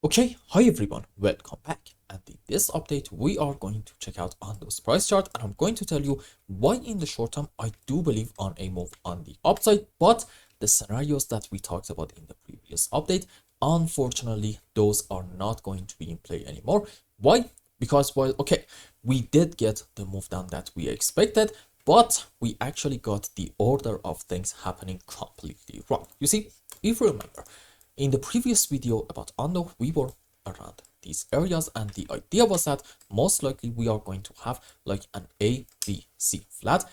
Okay, hi everyone, welcome back. And in this update, we are going to check out Ondo's price chart, and I'm going to tell you why in the short term I do believe on a move on the upside, but the scenarios that we talked about in the previous update, unfortunately, those are not going to be in play anymore. Why? Because okay, we did get the move down that we expected, but we actually got the order of things happening completely wrong. You see, if you remember, in the previous video about Ondo, we were around these areas, and the idea was that most likely we are going to have like an ABC flat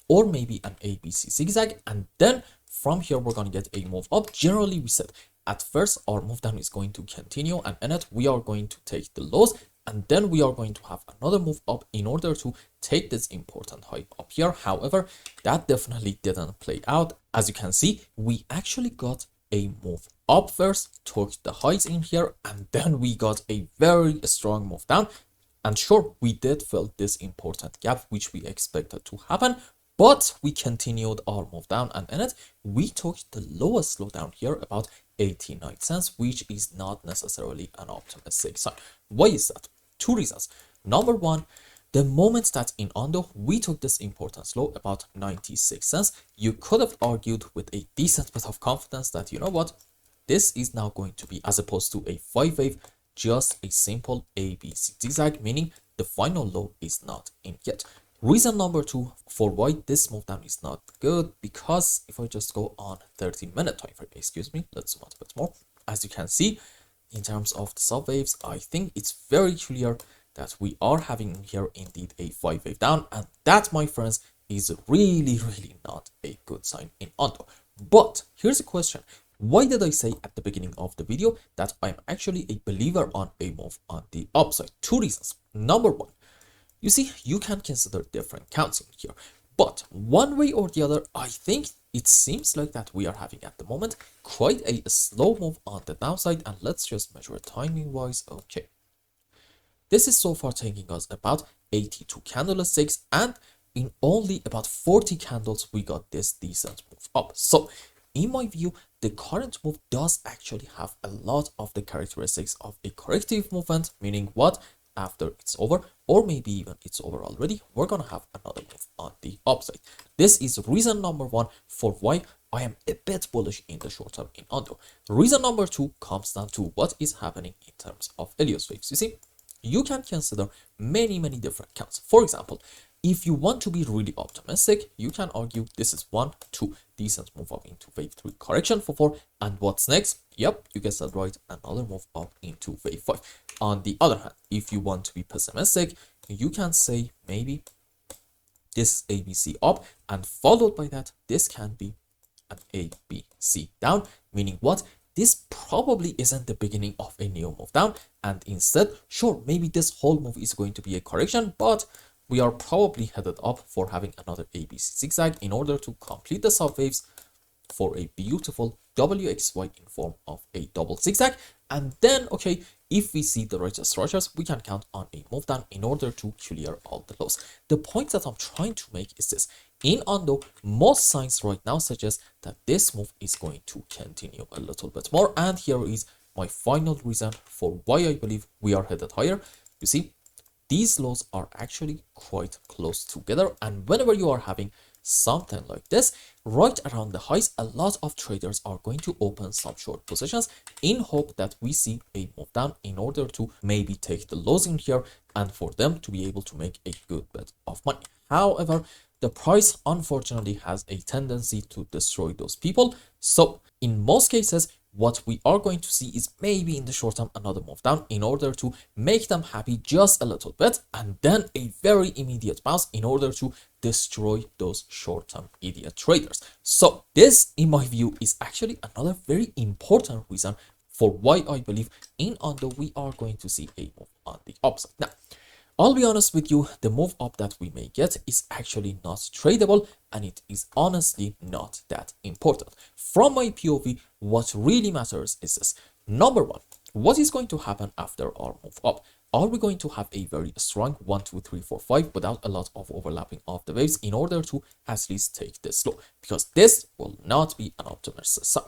or maybe an ABC zigzag, and then from here we're going to get a move up. Generally, we said at first our move down is going to continue, and in it we are going to take the lows, and then we are going to have another move up in order to take this important high up here. However, that definitely didn't play out. As you can see, we actually got a move up first, took the highs in here, and then we got a very strong move down. And sure, we did fill this important gap which we expected to happen, but we continued our move down, and in it we took the lowest slowdown here, about 89 cents, which is not necessarily an optimistic sign. Why is that? Two reasons. Number one, the moment that in Ondo we took this important slow, about 96 cents, you could have argued with a decent bit of confidence that, you know what, this is now going to be, as opposed to a 5-wave, just a simple ABC zigzag, meaning the final low is not in yet. Reason number two for why this move down is not good, because if I just go on 30-minute time frame, excuse me, let's zoom out a bit more. As you can see, in terms of the subwaves, I think it's very clear that we are having here indeed a 5-wave down, and that, my friends, is really not a good sign in Ondo. But here's a question: why did I say at the beginning of the video that I'm actually a believer on a move on the upside? Two reasons. Number one, you see, you can consider different counts in here, but one way or the other, I think it seems like that we are having at the moment quite a slow move on the downside. And let's just measure it timing wise. Okay, this is so far taking us about 82 candlesticks, and in only about 40 candles we got this decent move up. So in my view, the current move does actually have a lot of the characteristics of a corrective movement, meaning what? After it's over, or maybe even it's over already, we're gonna have another move on the upside. This is reason number one for why I am a bit bullish in the short term in Ondo. Reason number two comes down to what is happening in terms of Elliott waves. You see, you can consider many different counts. For example, if you want to be really optimistic, you can argue this is 1, 2, decent move up into wave 3, correction for 4, and what's next? Yep, you guessed that right, another move up into wave 5. On the other hand, if you want to be pessimistic, you can say maybe this is ABC up, and followed by that, this can be an ABC down, meaning what? This probably isn't the beginning of a new move down, and instead, sure, maybe this whole move is going to be a correction, but we are probably headed up for having another ABC zigzag in order to complete the subwaves for a beautiful WXY in form of a double zigzag. And then, okay, if we see the right structures, we can count on a move down in order to clear all the lows. The point that I'm trying to make is this: in Ondo, most signs right now suggest that this move is going to continue a little bit more, and here is my final reason for why I believe we are headed higher. You see, these lows are actually quite close together, and whenever you are having something like this right around the highs, a lot of traders are going to open some short positions in hope that we see a move down in order to maybe take the lows in here and for them to be able to make a good bit of money. However, the price unfortunately has a tendency to destroy those people. So in most cases, what we are going to see is maybe in the short term another move down in order to make them happy just a little bit, and then a very immediate bounce in order to destroy those short-term idiot traders. So this, in my view, is actually another very important reason for why I believe in Ondo we are going to see a move on the upside. Now, I'll be honest with you, the move up that we may get is actually not tradable, and it is honestly not that important. From my POV, what really matters is this. Number one, what is going to happen after our move up? Are we going to have a very strong 1, 2, 3, 4, 5 without a lot of overlapping of the waves in order to at least take this low? Because this will not be an optimistic sign.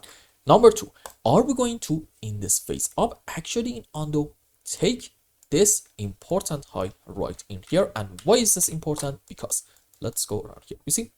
Number two, are we going to, in this phase up, actually in Ondo, take this important high right in here? And why is this important? Because let's go around here. You see,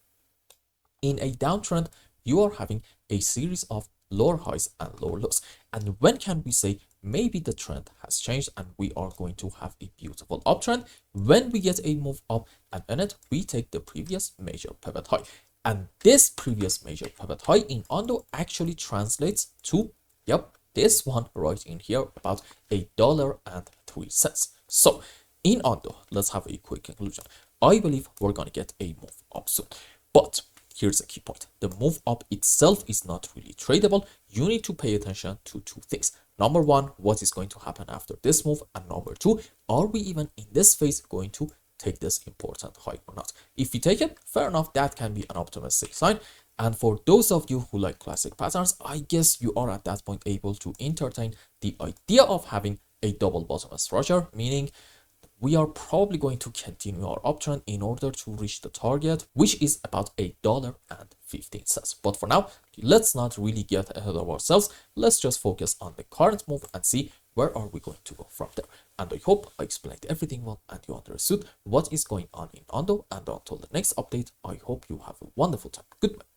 in a downtrend, you are having a series of lower highs and lower lows. And when can we say maybe the trend has changed and we are going to have a beautiful uptrend? When we get a move up, and in it, we take the previous major pivot high. And this previous major pivot high in Ondo actually translates to, yep, this one right in here, about $1.03. So in Ondo, let's have a quick conclusion. I believe we're going to get a move up soon. But here's the key point. The move up itself is not really tradable. You need to pay attention to two things. Number one, what is going to happen after this move? And number two, are we even in this phase going to take this important high or not? If we take it, fair enough, that can be an optimistic sign. And for those of you who like classic patterns, I guess you are at that point able to entertain the idea of having a double bottom structure, meaning we are probably going to continue our uptrend in order to reach the target, which is about $1.15. But for now, let's not really get ahead of ourselves. Let's just focus on the current move and see where are we going to go from there. And I hope I explained everything well and you understood what is going on in Ondo. And until the next update, I hope you have a wonderful time. Goodbye.